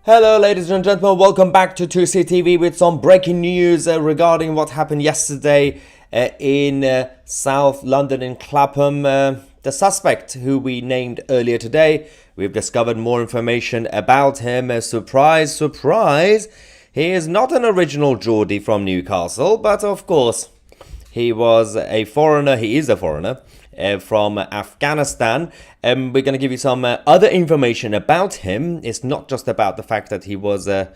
Hello, ladies and gentlemen. Welcome back to 2CTV with some breaking news regarding what happened yesterday in South London in Clapham. The suspect, who we named earlier today, we've discovered more information about him. Surprise, surprise, he is not an original Geordie from Newcastle, but of course, he was a foreigner. He is a foreigner from Afghanistan. We're going to give you some other information about him. It's not just about the fact that he was a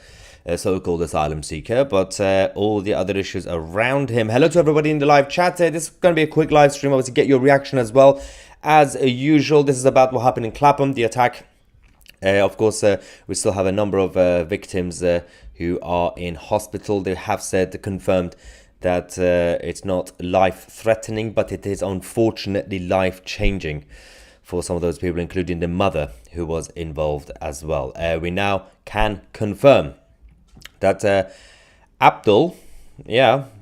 so-called asylum seeker, but all the other issues around him. Hello to everybody in the live chat. This is going to be a quick live stream, obviously get your reaction as well. As usual, this is about what happened in Clapham, the attack. Of course, we still have a number of victims who are in hospital. They have said, confirmed, that it's not life-threatening, but it is unfortunately life-changing for some of those people, including the mother who was involved as well. We now can confirm that Abdul,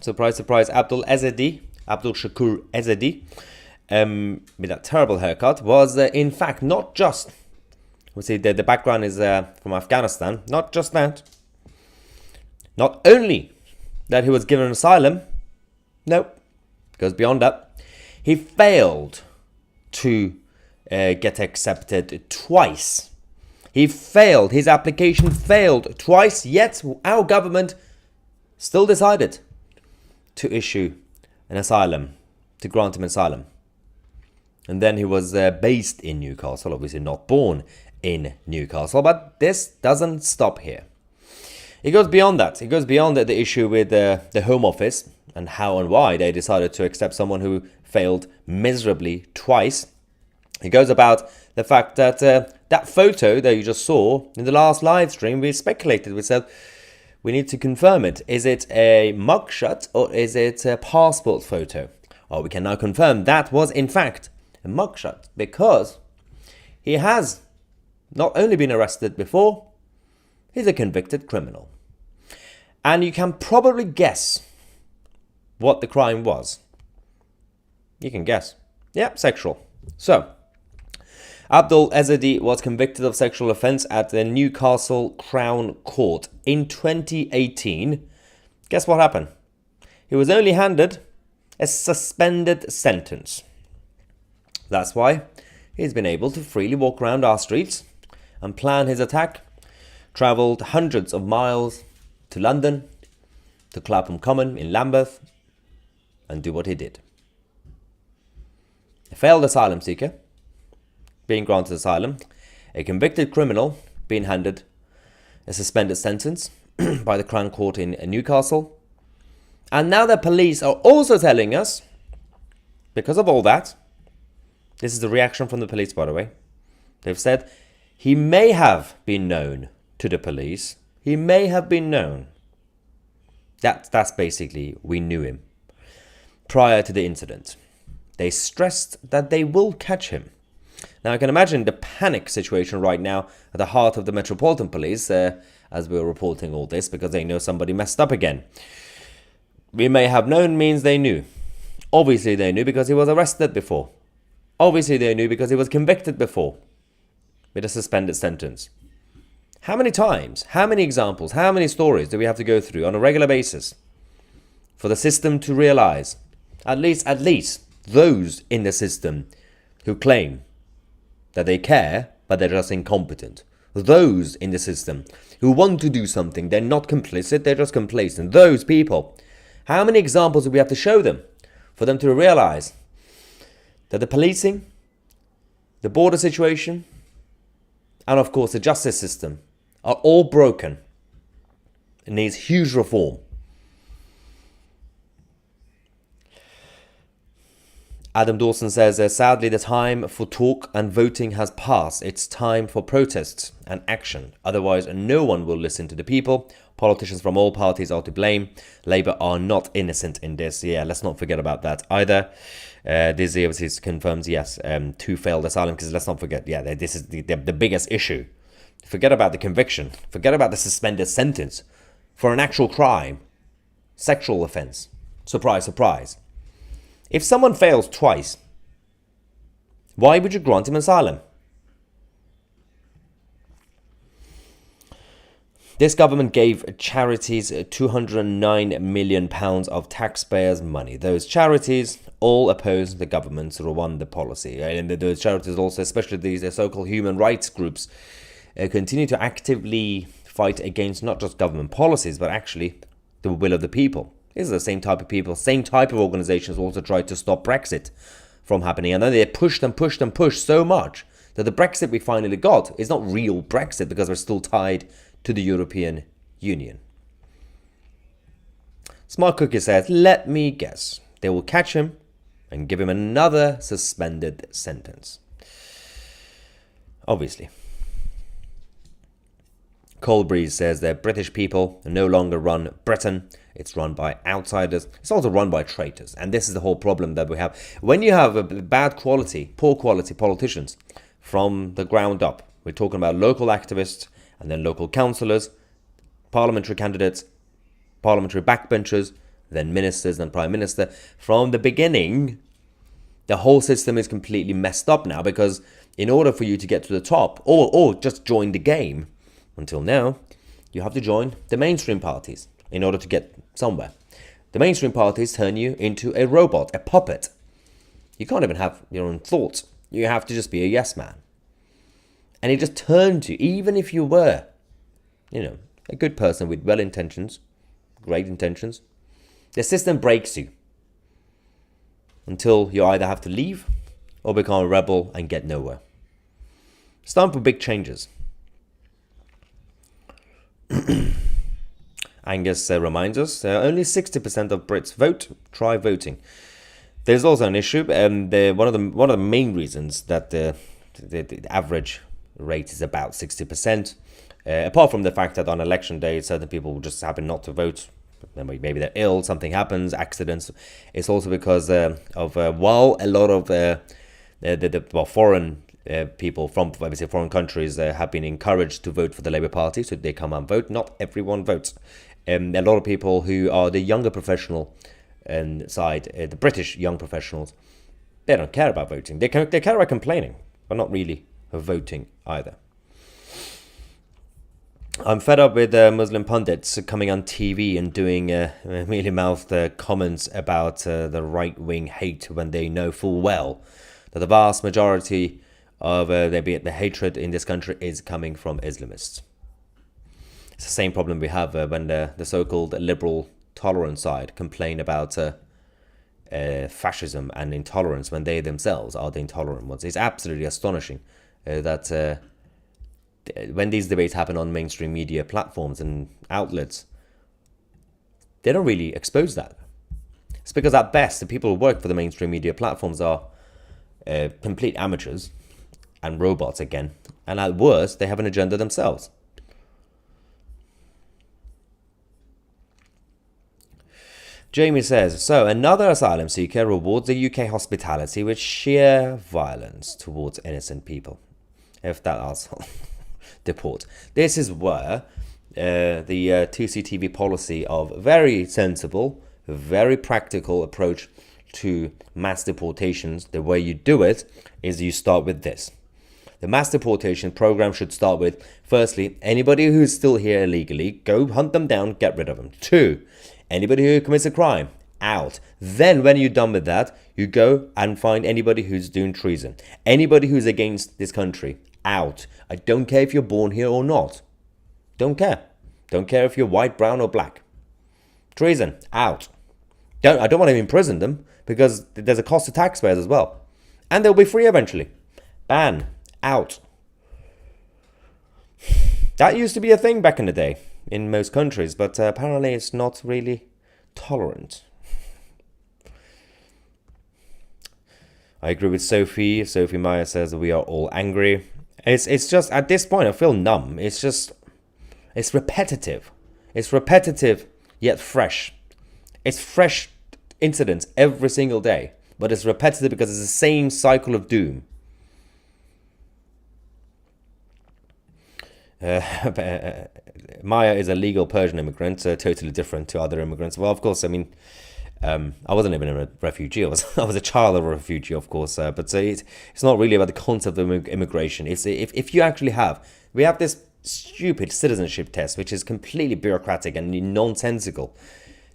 surprise, surprise, Abdul Shakur Ezedi, with that terrible haircut, was in fact not just, we see the background is from Afghanistan, not just that, not only that he was given asylum. Nope. Goes beyond that. He failed to get accepted twice. He failed. His application failed twice, yet our government still decided to issue an asylum, to grant him asylum. And then he was based in Newcastle, obviously not born in Newcastle, but this doesn't stop here. It goes beyond that. It goes beyond the issue with the Home Office and how and why they decided to accept someone who failed miserably twice. It goes about the fact that that photo that you just saw in the last live stream, we speculated, we said, we need to confirm it. Is it a mugshot or is it a passport photo? Well, we can now confirm that was in fact a mugshot, because he has not only been arrested before, he's a convicted criminal. And you can probably guess what the crime was. You can guess. Yeah, sexual. So, Abdul Ezedi was convicted of sexual offence at the Newcastle Crown Court in 2018. Guess what happened? He was only handed a suspended sentence. That's why he's been able to freely walk around our streets and plan his attack. Travelled hundreds of miles to London, to Clapham Common in Lambeth, and do what he did. A failed asylum seeker being granted asylum, a convicted criminal being handed a suspended sentence by the Crown Court in Newcastle, and now the police are also telling us, because of all that, this is the reaction from the police, by the way, they've said he may have been known to the police. He may have been known. That's basically, we knew him prior to the incident. They stressed that they will catch him. Now, I can imagine the panic situation right now at the heart of the Metropolitan Police as we're reporting all this, because they know somebody messed up again. We may have known means they knew. Obviously, they knew because he was arrested before. Obviously, they knew because he was convicted before with a suspended sentence. How many times, how many examples, how many stories do we have to go through on a regular basis for the system to realize, at least those in the system who claim that they care, but they're just incompetent. Those in the system who want to do something, they're not complicit, they're just complacent. Those people, how many examples do we have to show them for them to realize that the policing, the border situation, and of course the justice system are all broken. It needs huge reform. Adam Dawson says, sadly, the time for talk and voting has passed. It's time for protests and action. Otherwise, no one will listen to the people. Politicians from all parties are to blame. Labour are not innocent in this. Yeah, let's not forget about that either. This obviously confirms, yes, two failed asylum, because let's not forget, this is the biggest issue. Forget about the conviction. Forget about the suspended sentence for an actual crime. Sexual offence. Surprise, surprise. If someone fails twice, why would you grant him asylum? This government gave charities £209 million of taxpayers' money. Those charities all oppose the government's Rwanda policy. And those charities also, especially these so-called human rights groups, continue to actively fight against not just government policies, but actually the will of the people. These are the same type of people, same type of organizations also tried to stop Brexit from happening. And then they pushed so much that the Brexit we finally got is not real Brexit because we're still tied to the European Union. Smart Cookie says, let me guess, they will catch him and give him another suspended sentence. Obviously. Cold Breeze says that British people no longer run Britain. It's run by outsiders. It's also run by traitors. And this is the whole problem that we have. When you have poor quality politicians from the ground up, we're talking about local activists and then local councillors, parliamentary candidates, parliamentary backbenchers, then ministers and prime minister. From the beginning, the whole system is completely messed up now, because in order for you to get to the top or just join the game, until now, you have to join the mainstream parties in order to get somewhere. The mainstream parties turn you into a robot, a puppet. You can't even have your own thoughts. You have to just be a yes man. And it just turns you, even if you were, a good person with great intentions, the system breaks you until you either have to leave or become a rebel and get nowhere. It's time for big changes. Angus reminds us only 60% of Brits vote. Try voting. There's also an issue, and one of the main reasons that the average rate is about 60%. Apart from the fact that on election day, certain people just happen not to vote. Maybe they're ill, something happens, accidents. It's also because while a lot of foreign people from obviously foreign countries have been encouraged to vote for the Labour Party, so they come and vote. Not everyone votes. A lot of people who are the younger professional side, the British young professionals, they don't care about voting. They care about complaining, but not really voting either. I'm fed up with Muslim pundits coming on TV and doing mealy-mouthed comments about the right-wing hate when they know full well that the vast majority of the hatred in this country is coming from Islamists. It's the same problem we have when the so-called liberal tolerant side complain about fascism and intolerance when they themselves are the intolerant ones. It's absolutely astonishing that when these debates happen on mainstream media platforms and outlets, they don't really expose that. It's because at best, the people who work for the mainstream media platforms are complete amateurs and robots again. And at worst, they have an agenda themselves. Jamie says, so another asylum seeker rewards the UK hospitality with sheer violence towards innocent people. If that asshole deport. This is where the 2CTV policy of very sensible, very practical approach to mass deportations, the way you do it is you start with this. The mass deportation program should start with, firstly, anybody who's still here illegally, go hunt them down, get rid of them. 2, anybody who commits a crime, out. Then when you're done with that, you go and find anybody who's doing treason. Anybody who's against this country, out. I don't care if you're born here or not. Don't care. Don't care if you're white, brown or black. Treason, out. I don't want to imprison them because there's a cost to taxpayers as well. And they'll be free eventually. Ban, out. That used to be a thing back in the day in most countries, but apparently it's not really tolerant. I agree with Sophie. Sophie Meyer says that we are all angry. It's just, at this point, I feel numb. It's repetitive. It's repetitive, yet fresh. It's fresh incidents every single day, but it's repetitive because it's the same cycle of doom. Maya is a legal Persian immigrant, totally different to other immigrants. Well, of course, I mean, I wasn't even a refugee. I was a child of a refugee, of course. But it's not really about the concept of immigration. It's if you actually we have this stupid citizenship test, which is completely bureaucratic and nonsensical.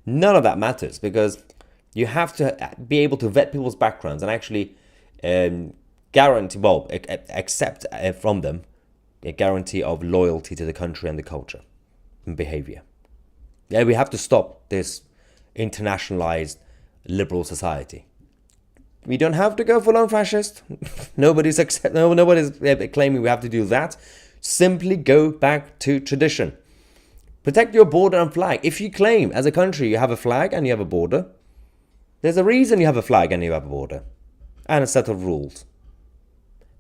None of that matters, because you have to be able to vet people's backgrounds and actually guarantee, accept from them a guarantee of loyalty to the country and the culture and behavior. Yeah, we have to stop this internationalized liberal society. We don't have to go full-on fascist. Nobody's claiming we have to do that. Simply go back to tradition. Protect your border and flag. If you claim as a country you have a flag and you have a border, there's a reason you have a flag and you have a border and a set of rules.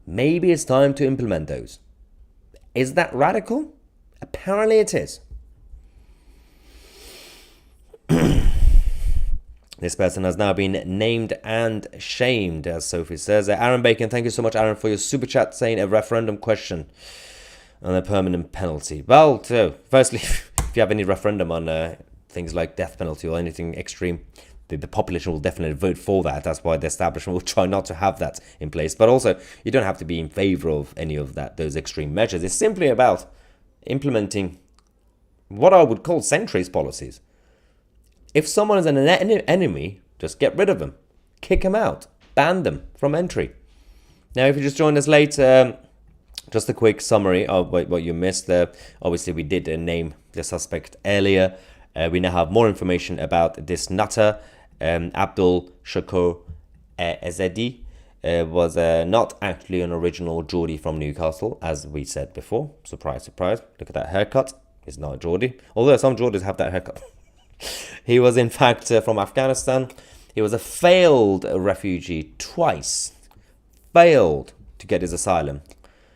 Maybe it's time to implement those. Is that radical? Apparently it is. This person has now been named and shamed, as Sophie says. Aaron Bacon, thank you so much, Aaron, for your super chat saying a referendum question on a permanent penalty. Well, so, firstly, if you have any referendum on things like death penalty or anything extreme, the population will definitely vote for that. That's why the establishment will try not to have that in place. But also, you don't have to be in favor of any of those extreme measures. It's simply about implementing what I would call centrist policies. If someone is an enemy, just get rid of them. Kick them out. Ban them from entry. Now, if you just joined us late, just a quick summary of what you missed there. Obviously, we did name the suspect earlier. We now have more information about this nutter. Abdul Shakur Ezedi was not actually an original Geordie from Newcastle, as we said before. Surprise, surprise. Look at that haircut. He's not a Geordie. Although some Geordies have that haircut. He was in fact from Afghanistan. He was a failed refugee twice. Failed to get his asylum.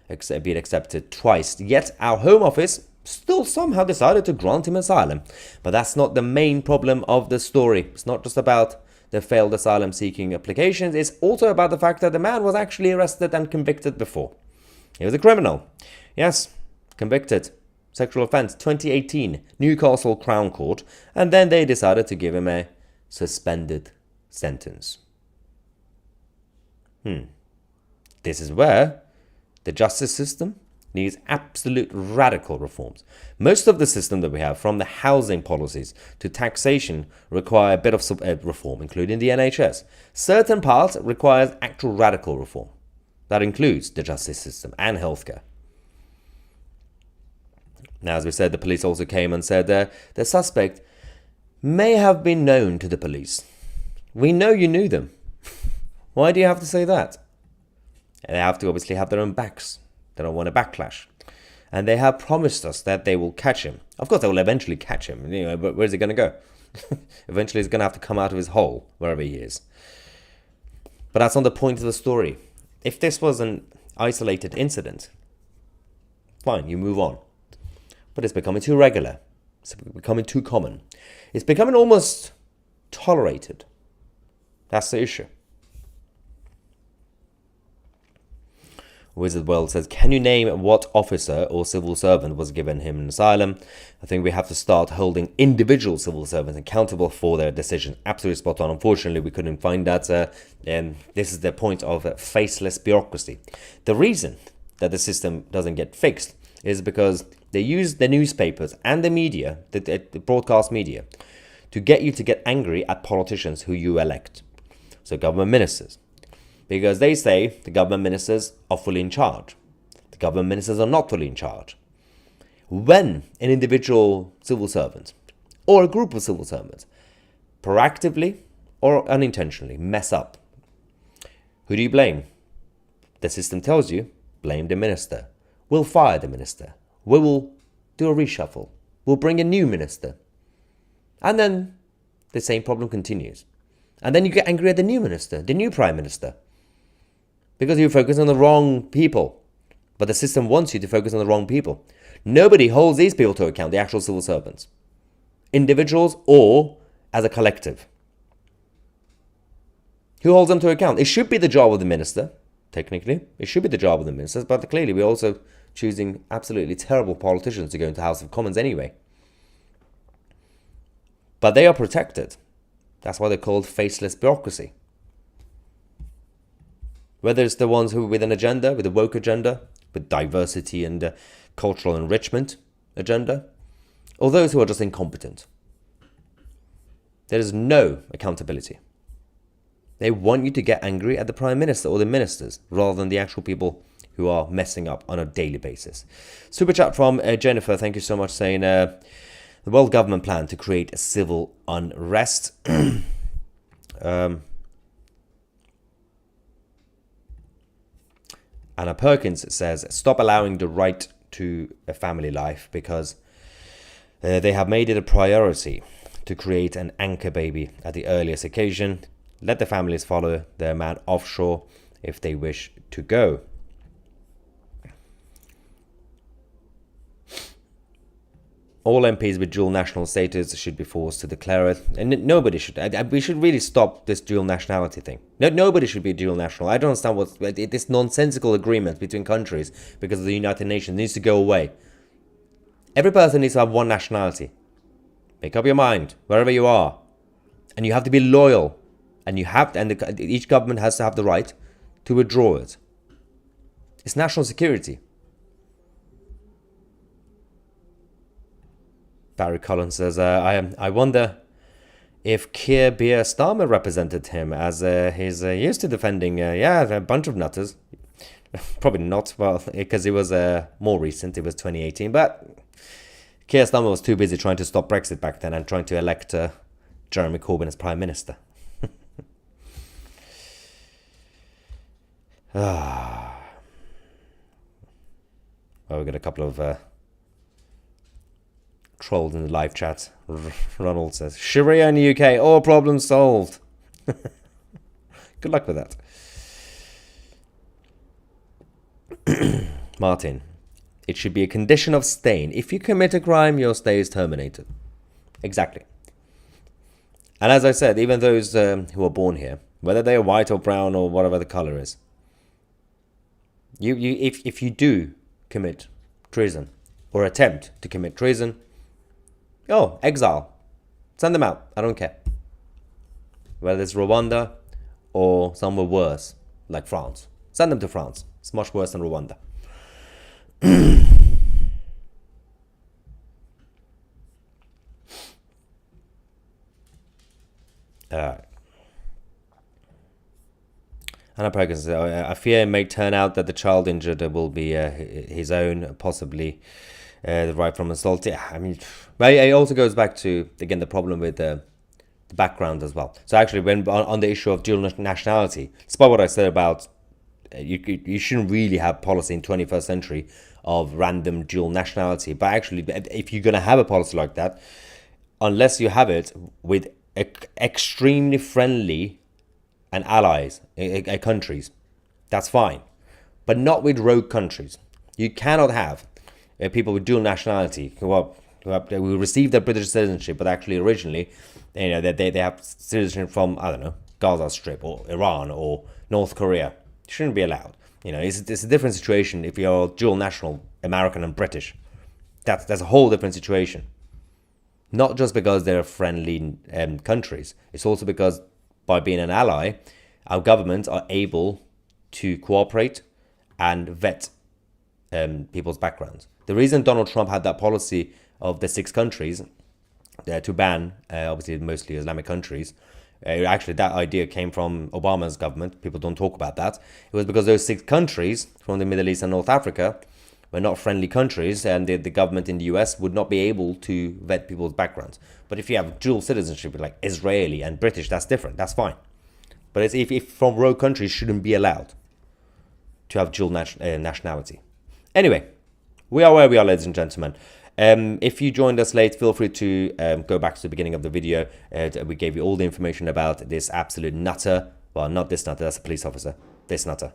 Being accepted twice. Yet our Home Office still somehow decided to grant him asylum. But that's not the main problem of the story. It's not just about the failed asylum seeking applications. It's also about the fact that the man was actually arrested and convicted before. He was a criminal. Yes, convicted. Sexual offence, 2018, Newcastle Crown Court. And then they decided to give him a suspended sentence. This is where the justice system needs absolute radical reforms. Most of the system that we have, from the housing policies to taxation, require a bit of reform, including the NHS. Certain parts requires actual radical reform. That includes the justice system and healthcare. Now, as we said, the police also came and said the suspect may have been known to the police. We know you knew them. Why do you have to say that? And they have to obviously have their own backs. They don't want a backlash. And they have promised us that they will catch him. Of course, they will eventually catch him. But where's he going to go? Eventually, he's going to have to come out of his hole, wherever he is. But that's not the point of the story. If this was an isolated incident, fine, you move on. But it's becoming too regular. It's becoming too common. It's becoming almost tolerated. That's the issue. Wizard World says, can you name what officer or civil servant was given him an asylum? I think we have to start holding individual civil servants accountable for their decisions. Absolutely spot on. Unfortunately, we couldn't find that. This is the point of faceless bureaucracy. The reason that the system doesn't get fixed is because they use the newspapers and the media, the broadcast media, to get you to get angry at politicians who you elect. So government ministers. Because they say the government ministers are fully in charge. The government ministers are not fully in charge. When an individual civil servant or a group of civil servants proactively or unintentionally mess up, who do you blame? The system tells you, blame the minister. We'll fire the minister. We will do a reshuffle. We'll bring a new minister. And then the same problem continues. And then you get angry at the new minister, the new prime minister. Because you focus on the wrong people. But the system wants you to focus on the wrong people. Nobody holds these people to account, the actual civil servants. Individuals or as a collective. Who holds them to account? It should be the job of the minister, technically. It should be the job of the ministers, but clearly we're also choosing absolutely terrible politicians to go into House of Commons anyway. But they are protected. That's why they're called faceless bureaucracy. Whether it's the ones who with an agenda, with a woke agenda, with diversity and cultural enrichment agenda, or those who are just incompetent. There is no accountability. They want you to get angry at the Prime Minister or the ministers rather than the actual people who are messing up on a daily basis. Super chat from Jennifer, thank you so much, saying the world government plan to create a civil unrest. Anna Perkins says, stop allowing the right to a family life because they have made it a priority to create an anchor baby at the earliest occasion. Let the families follow their man offshore if they wish to go. All MPs with dual national status should be forced to declare it. And nobody should. We should really stop this dual nationality thing. Nobody should be dual national. I don't understand what this nonsensical agreement between countries because of the United Nations needs to go away. Every person needs to have one nationality. Make up your mind, wherever you are. And you have to be loyal. And each government has to have the right to withdraw it. It's national security. Barry Collins says, I wonder if Keir Starmer represented him, as he's used to defending, a bunch of nutters. Probably not, well, because it was more recent, it was 2018. But Keir Starmer was too busy trying to stop Brexit back then and trying to elect Jeremy Corbyn as Prime Minister. Well, we've got a couple of trolls in the live chat. Ronald says, Sharia in the UK, all problems solved. Good luck with that. Martin, it should be a condition of staying. If you commit a crime, your stay is terminated. Exactly. And as I said, even those who are born here, whether they are white or brown or whatever the color is, if you do commit treason or attempt to commit treason, exile. Send them out. I don't care. Whether it's Rwanda or somewhere worse, like France. Send them to France. It's much worse than Rwanda. Anna Perkins says, I fear it may turn out that the child injured will be his own, possibly the right from assault. I mean, it also goes back to, again, the problem with the background as well. So actually, when on the issue of dual nationality, despite what I said about you shouldn't really have policy in 21st century of random dual nationality, but actually, if you're going to have a policy like that, unless you have it with extremely friendly and allies countries, that's fine, but not with rogue countries. You cannot have people with dual nationality who receive their British citizenship, but actually originally, they have citizenship from, I don't know, Gaza Strip or Iran or North Korea. It shouldn't be allowed. It's a different situation if you're dual national, American and British. That's a whole different situation. Not just because they're friendly countries. It's also because by being an ally, our governments are able to cooperate and vet people's backgrounds. The reason Donald Trump had that policy of the 6 countries to ban, obviously mostly Islamic countries, actually that idea came from Obama's government. People don't talk about that. It was because those 6 countries from the Middle East and North Africa were not friendly countries, and the government in the US would not be able to vet people's backgrounds. But if you have dual citizenship like Israeli and British, that's different. That's fine. But it's if from rogue countries shouldn't be allowed to have dual nationality. Anyway, we are where we are, ladies and gentlemen. If you joined us late, feel free to go back to the beginning of the video. We gave you all the information about this absolute nutter. Well, not this nutter, that's a police officer. This nutter.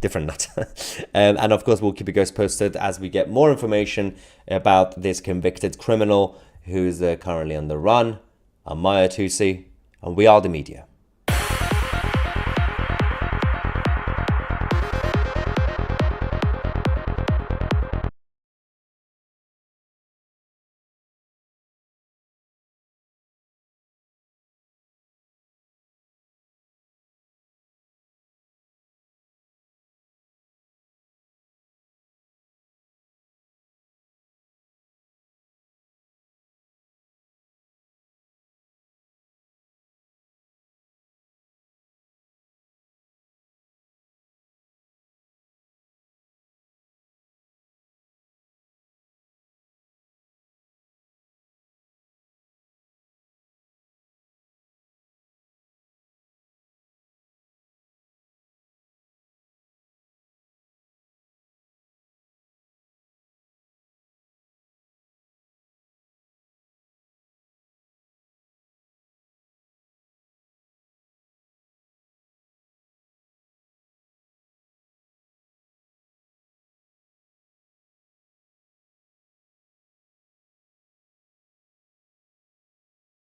Different nutter. And of course, we'll keep you guys posted as we get more information about this convicted criminal who's currently on the run. I'm Maya Tusi, and we are the media.